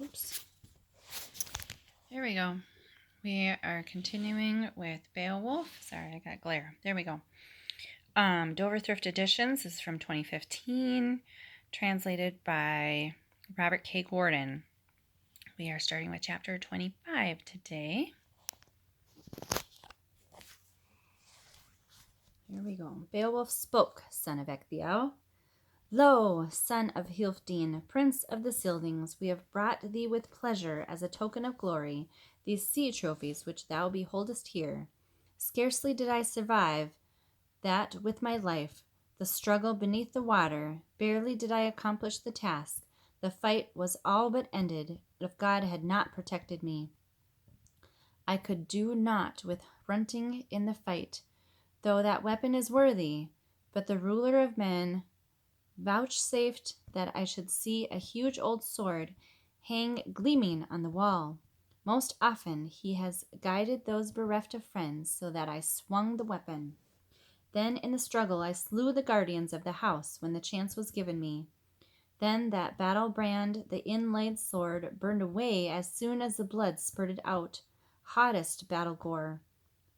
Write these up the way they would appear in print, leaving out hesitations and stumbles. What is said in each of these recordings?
Oops. There we go. We are continuing with Beowulf. Sorry, I got glare. There we go. Dover Thrift Editions is from 2015, translated by Robert K. Gordon. We are starting with chapter 25 today. Here we go. Beowulf spoke, son of Ecgtheow. Lo, son of Hilfdene, prince of the Scyldings, we have brought thee with pleasure as a token of glory these sea trophies which thou beholdest here. Scarcely did I survive that with my life, the struggle beneath the water, barely did I accomplish the task. The fight was all but ended, if God had not protected me. I could do naught with runting in the fight, though that weapon is worthy, but the ruler of men vouchsafed that I should see a huge old sword hang gleaming on the wall. Most often he has guided those bereft of friends, so that I swung the weapon. Then in the struggle I slew the guardians of the house when the chance was given me. Then that battle brand, the inlaid sword, burned away as soon as the blood spurted out, hottest battle gore.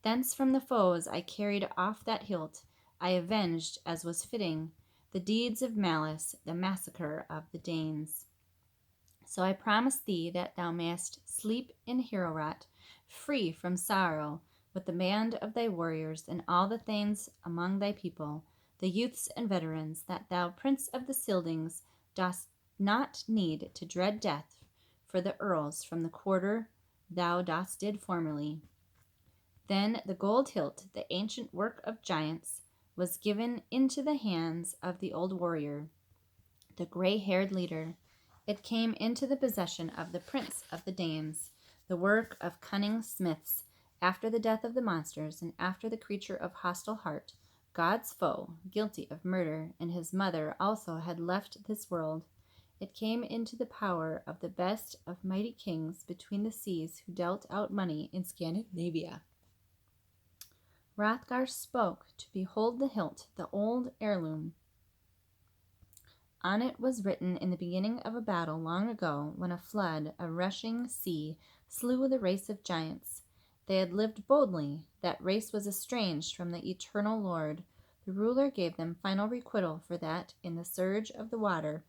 Thence from the foes I carried off that hilt, I avenged, as was fitting, the deeds of malice, the massacre of the Danes. So I promise thee that thou mayst sleep in Heorot, free from sorrow, with the band of thy warriors and all the thanes among thy people, the youths and veterans, that thou, prince of the Scyldings, dost not need to dread death for the earls from the quarter thou dost did formerly. Then the gold hilt, the ancient work of giants, was given into the hands of the old warrior, the gray-haired leader. It came into the possession of the prince of the Danes, the work of cunning smiths, after the death of the monsters, and after the creature of hostile heart, God's foe, guilty of murder, and his mother also had left this world. It came into the power of the best of mighty kings between the seas who dealt out money in Scandinavia. Hrothgar spoke to behold the hilt, the old heirloom. On it was written in the beginning of a battle long ago, when a flood, a rushing sea, slew the race of giants. They had lived boldly. That race was estranged from the eternal Lord. The ruler gave them final requital for that in the surge of the water.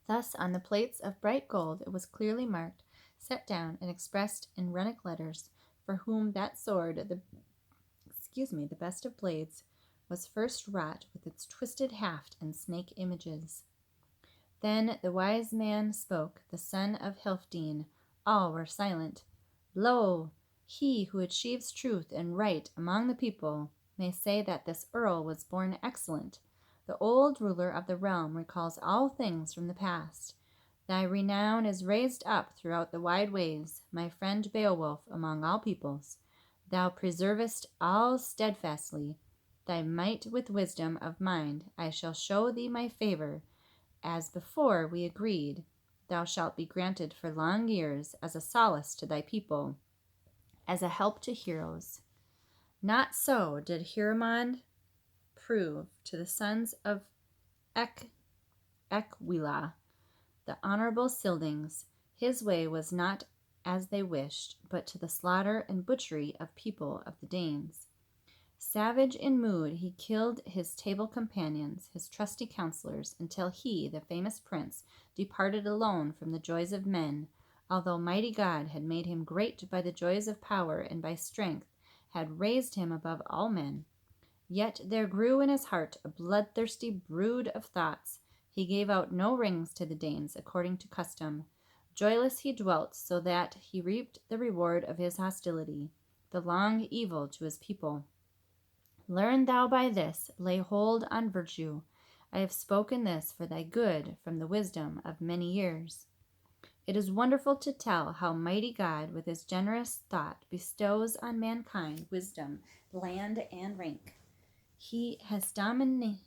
Thus on the plates of bright gold it was clearly marked, set down, and expressed in runic letters, for whom that sword, the best of blades, was first wrought with its twisted haft and snake images. Then the wise man spoke, the son of Helfdene. All were silent. Lo, he who achieves truth and right among the people may say that this earl was born excellent. The old ruler of the realm recalls all things from the past. Thy renown is raised up throughout the wide ways, my friend Beowulf, among all peoples. Thou preservest all steadfastly. Thy might with wisdom of mind, I shall show thee my favor. As before we agreed, thou shalt be granted for long years as a solace to thy people, as a help to heroes. Not so did Hieromonde prove to the sons of Ecgwila, the honorable Scyldings. His way was not as they wished, but to the slaughter and butchery of people of the Danes. Savage in mood, he killed his table companions, his trusty counselors, until he, the famous prince, departed alone from the joys of men, although mighty God had made him great by the joys of power and by strength, had raised him above all men. Yet there grew in his heart a bloodthirsty brood of thoughts. He gave out no rings to the Danes, according to custom. Joyless he dwelt, so that he reaped the reward of his hostility, the long evil to his people. Learn thou by this, lay hold on virtue. I have spoken this for thy good from the wisdom of many years. It is wonderful to tell how mighty God, with his generous thought, bestows on mankind wisdom, land, and rank. He has dominion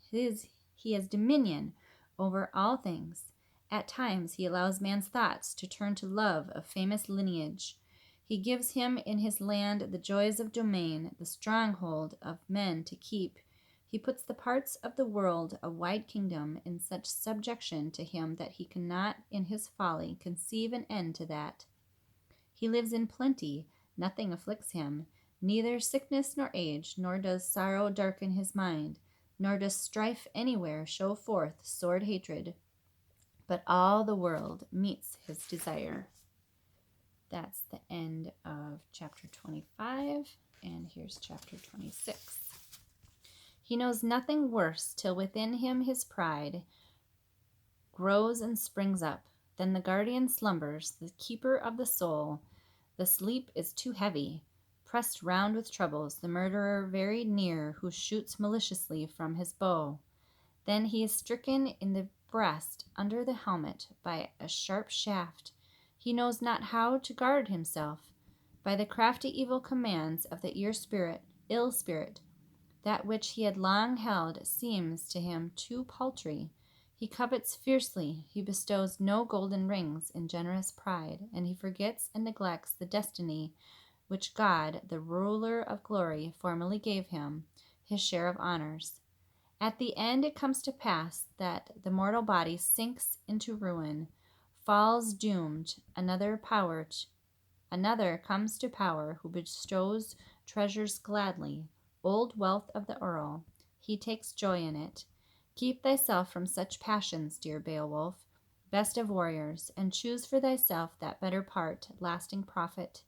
over all things. At times he allows man's thoughts to turn to love of famous lineage. He gives him in his land the joys of domain, the stronghold of men to keep. He puts the parts of the world, a wide kingdom, in such subjection to him that he cannot in his folly conceive an end to that. He lives in plenty, nothing afflicts him, neither sickness nor age, nor does sorrow darken his mind, nor does strife anywhere show forth sword hatred, but all the world meets his desire. That's the end of chapter 25, and here's chapter 26. He knows nothing worse till within him his pride grows and springs up. Then the guardian slumbers, the keeper of the soul. The sleep is too heavy. Pressed round with troubles, the murderer very near, who shoots maliciously from his bow. Then he is stricken in the breast under the helmet by a sharp shaft. He knows not how to guard himself. By the crafty evil commands of the ill spirit, that which he had long held seems to him too paltry. He covets fiercely. He bestows no golden rings in generous pride, and he forgets and neglects the destiny which God, the ruler of glory, formerly gave him, his share of honors. At the end it comes to pass that the mortal body sinks into ruin, falls doomed. Another comes to power, who bestows treasures gladly, old wealth of the earl. He takes joy in it. Keep thyself from such passions, dear Beowulf, best of warriors, and choose for thyself that better part, lasting profit.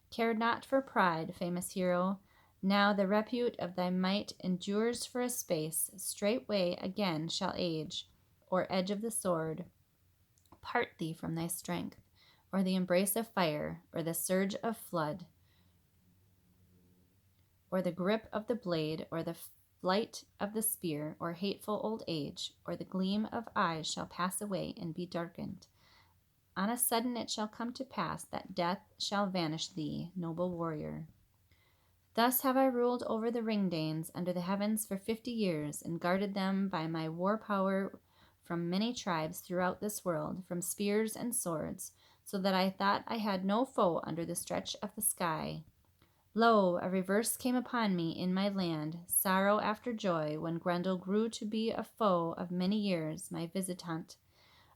Care not for pride, famous hero. Now the repute of thy might endures for a space. Straightway again shall age, or edge of the sword, part thee from thy strength, or the embrace of fire, or the surge of flood, or the grip of the blade, or the flight of the spear, or hateful old age, or the gleam of eyes shall pass away and be darkened. On a sudden it shall come to pass that death shall vanish thee, noble warrior. Thus have I ruled over the Ring-Danes under the heavens for 50 years, and guarded them by my war power from many tribes throughout this world, from spears and swords, so that I thought I had no foe under the stretch of the sky. Lo, a reverse came upon me in my land, sorrow after joy, when Grendel grew to be a foe of many years, my visitant.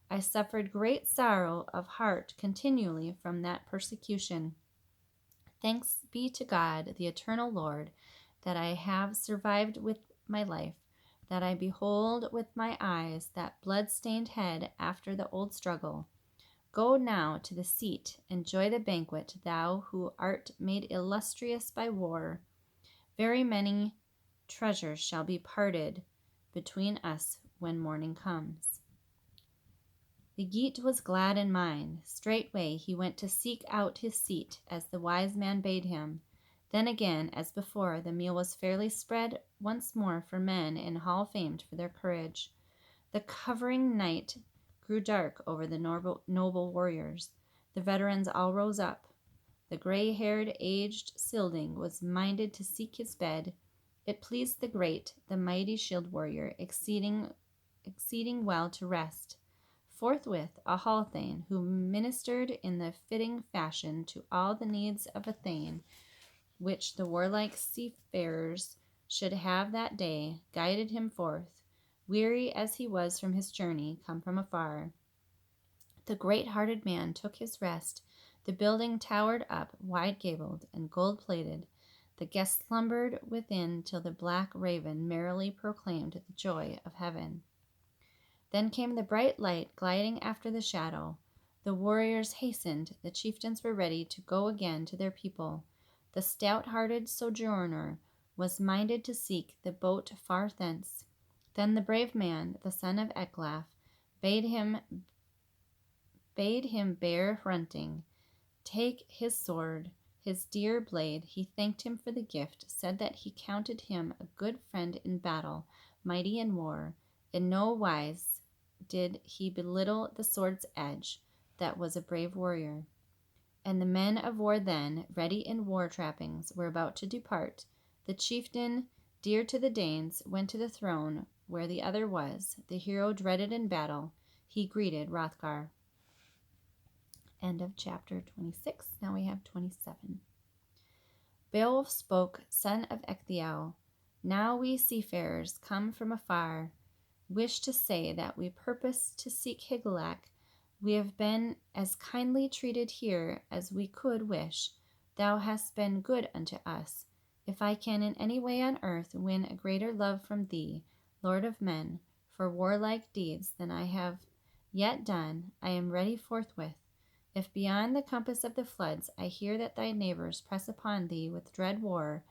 I suffered great sorrow of heart continually from that persecution. Thanks be to God, the eternal Lord, that I have survived with my life, that I behold with my eyes that blood-stained head after the old struggle. Go now to the seat, enjoy the banquet, thou who art made illustrious by war. Very many treasures shall be parted between us when morning comes. The Geat was glad in mind. Straightway he went to seek out his seat, as the wise man bade him. Then again, as before, the meal was fairly spread once more for men in hall famed for their courage. The covering night grew dark over the noble warriors. The veterans all rose up. The gray-haired, aged Scylding was minded to seek his bed. It pleased the great, the mighty shield warrior, exceeding well to rest. Forthwith a hall-thane, who ministered in the fitting fashion to all the needs of a thane, which the warlike seafarers should have that day, guided him forth, weary as he was from his journey, come from afar. The great-hearted man took his rest. The building towered up, wide-gabled and gold-plated. The guests slumbered within till the black raven merrily proclaimed the joy of heaven. Then came the bright light gliding after the shadow. The warriors hastened. The chieftains were ready to go again to their people. The stout-hearted sojourner was minded to seek the boat far thence. Then the brave man, the son of Ecglaf, bade him bear fronting, take his sword, his dear blade. He thanked him for the gift, said that he counted him a good friend in battle, mighty in war. In no wise did he belittle the sword's edge, that was a brave warrior. And the men of war then, ready in war trappings, were about to depart. The chieftain, dear to the Danes, went to the throne where the other was. The hero dreaded in battle, he greeted Hrothgar. End of chapter 26. Now we have 27. Beowulf spoke, son of Ecgtheow. Now we seafarers come from afar wish to say that we purpose to seek Higelac. We have been as kindly treated here as we could wish. Thou hast been good unto us. If I can in any way on earth win a greater love from thee, Lord of men, for warlike deeds than I have yet done, I am ready forthwith. If beyond the compass of the floods I hear that thy neighbors press upon thee with dread war,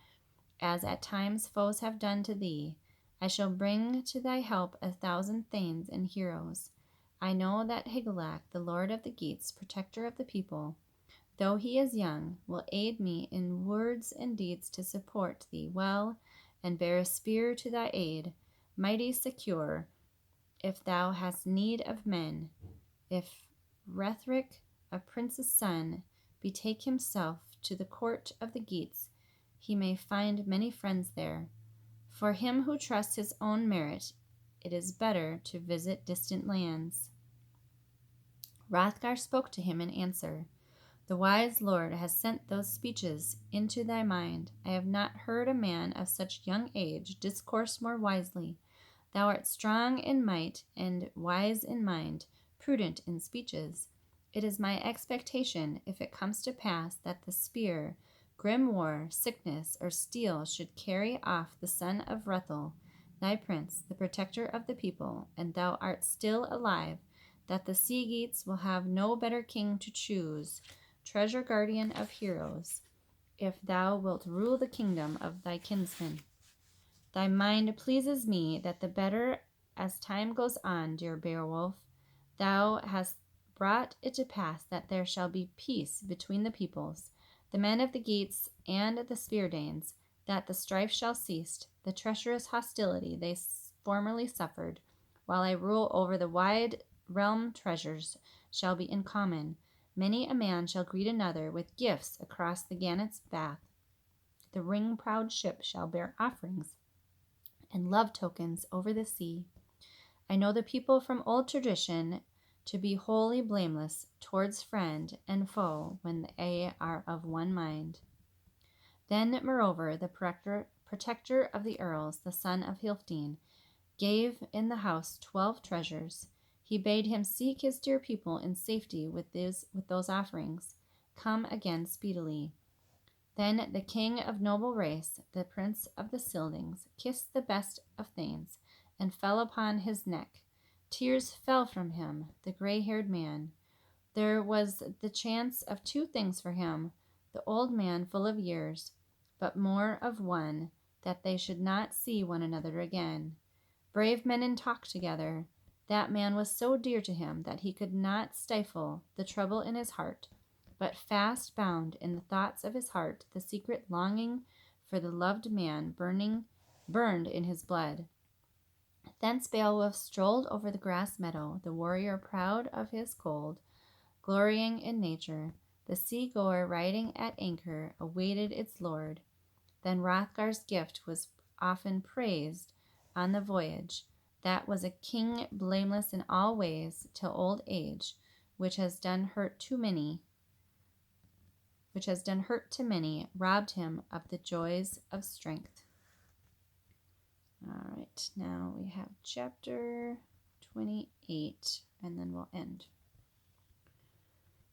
as at times foes have done to thee, I shall bring to thy help 1,000 thanes and heroes. I know that Higelac, the lord of the Geats, protector of the people, though he is young, will aid me in words and deeds to support thee well, and bear a spear to thy aid, mighty secure, if thou hast need of men. If Rethric, a prince's son, betake himself to the court of the Geats, he may find many friends there. For him who trusts his own merit, it is better to visit distant lands. Hrothgar spoke to him in answer. The wise lord has sent those speeches into thy mind. I have not heard a man of such young age discourse more wisely. Thou art strong in might and wise in mind, prudent in speeches. It is my expectation, if it comes to pass, that the spear, grim war, sickness, or steel should carry off the son of Hrethel, thy prince, the protector of the people, and thou art still alive, that the sea Geats will have no better king to choose, treasure guardian of heroes, if thou wilt rule the kingdom of thy kinsman. Thy mind pleases me that the better as time goes on, dear Beowulf. Thou hast brought it to pass that there shall be peace between the peoples, the men of the Geats and the Speardanes, that the strife shall cease, the treacherous hostility they formerly suffered, while I rule over the wide realm. Treasures shall be in common. Many a man shall greet another with gifts across the gannet's bath. The ring-proud ship shall bear offerings and love tokens over the sea. I know the people from old tradition to be wholly blameless towards friend and foe when they are of one mind. Then, moreover, the protector of the earls, the son of Hilfdene, gave in the house 12 treasures. He bade him seek his dear people in safety with those offerings. Come again speedily. Then the king of noble race, the prince of the Scyldings, kissed the best of thanes, and fell upon his neck. Tears fell from him, the gray-haired man. There was the chance of 2 things for him, the old man full of years, but more of one, that they should not see one another again. Brave men in talk together. That man was so dear to him that he could not stifle the trouble in his heart, but fast bound in the thoughts of his heart the secret longing for the loved man burned in his blood. Thence Beowulf strolled over the grass meadow, the warrior proud of his gold, glorying in nature. The sea-goer riding at anchor awaited its lord. Then Hrothgar's gift was often praised on the voyage. That was a king blameless in all ways till old age, which has done hurt to many, robbed him of the joys of strength. All right, now we have chapter 28, and then we'll end.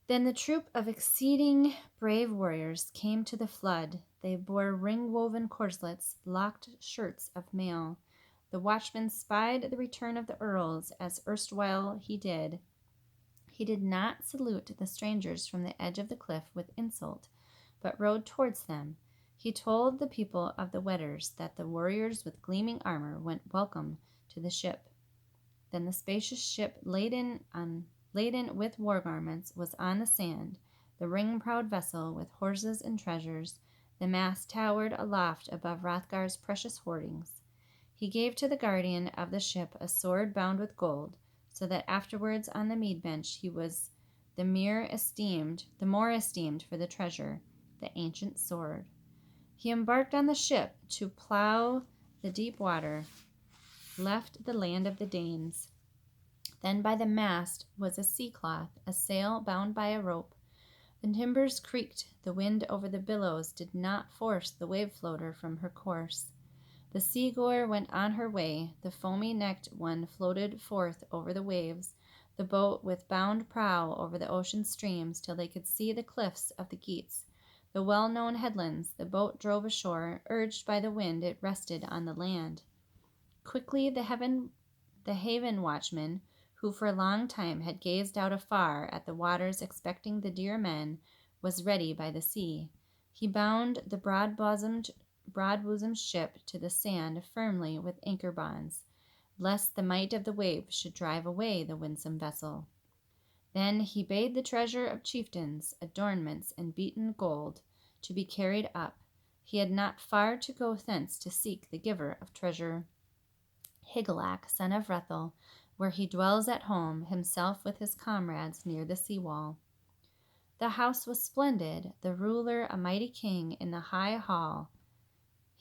Then the troop of exceeding brave warriors came to the flood. They bore ring-woven corslets, locked shirts of mail. The watchman spied the return of the earls, as erstwhile he did. He did not salute the strangers from the edge of the cliff with insult, but rode towards them. He told the people of the Weders that the warriors with gleaming armor went welcome to the ship. Then the spacious ship, laden with war garments, was on the sand, the ring-proud vessel with horses and treasures. The mast towered aloft above Hrothgar's precious hoardings. He gave to the guardian of the ship a sword bound with gold, so that afterwards on the mead bench he was the more esteemed for the treasure, the ancient sword. He embarked on the ship to plough the deep water, left the land of the Danes. Then by the mast was a sea-cloth, a sail bound by a rope. The timbers creaked, the wind over the billows did not force the wave-floater from her course. The sea-goer went on her way. The foamy-necked one floated forth over the waves, the boat with bound prow over the ocean streams till they could see the cliffs of the Geats, the well-known headlands. The boat drove ashore. Urged by the wind, it rested on the land. Quickly the haven watchman, who for a long time had gazed out afar at the waters expecting the dear men, was ready by the sea. He bound the broad-bosomed ship to the sand firmly with anchor bonds, lest the might of the waves should drive away the winsome vessel. Then he bade the treasure of chieftains, adornments, and beaten gold, to be carried up. He had not far to go thence to seek the giver of treasure, Higelac, son of Hrethel, where he dwells at home, himself with his comrades near the sea-wall. The house was splendid, the ruler a mighty king in the high hall,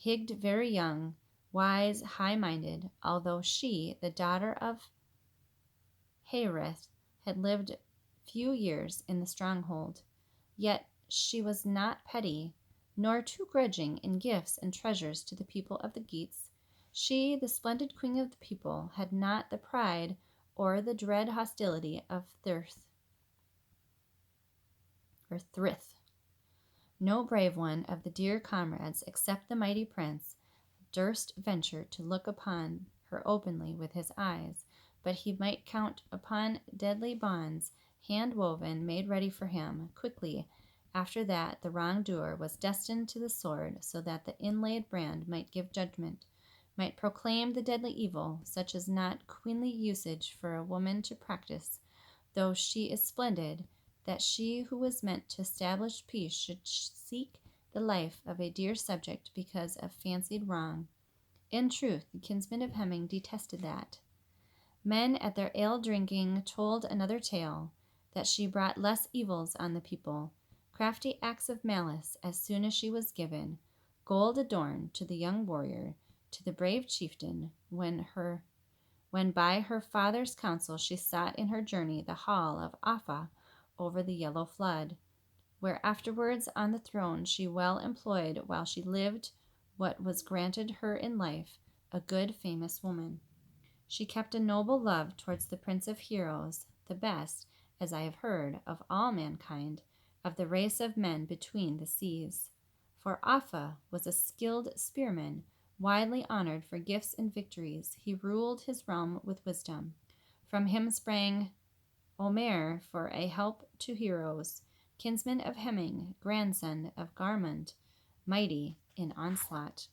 Hygd very young, wise, high-minded, although she, the daughter of Haereth, had lived few years in the stronghold. Yet she was not petty, nor too grudging in gifts and treasures to the people of the Geats. She, the splendid queen of the people, had not the pride or the dread hostility of Thrift. No brave one of the dear comrades, except the mighty prince, durst venture to look upon her openly with his eyes, but he might count upon deadly bonds, hand-woven, made ready for him. Quickly after that the wrongdoer was destined to the sword, so that the inlaid brand might give judgment, might proclaim the deadly evil, such as not queenly usage for a woman to practice, though she is splendid, that she who was meant to establish peace should seek the life of a dear subject because of fancied wrong. In truth, the kinsmen of Hemming detested that. Men at their ale-drinking told another tale, that she brought less evils on the people, crafty acts of malice, as soon as she was given, gold adorned, to the young warrior, to the brave chieftain, when by her father's counsel she sought in her journey the hall of Offa over the yellow flood, where afterwards on the throne she well employed while she lived what was granted her in life, a good famous woman. She kept a noble love towards the Prince of Heroes, the best, as I have heard, of all mankind, of the race of men between the seas. For Offa was a skilled spearman, widely honored for gifts and victories. He ruled his realm with wisdom. From him sprang Omer for a help to heroes, kinsman of Hemming, grandson of Garmund, mighty in onslaught.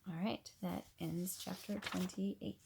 All right, that ends chapter 28.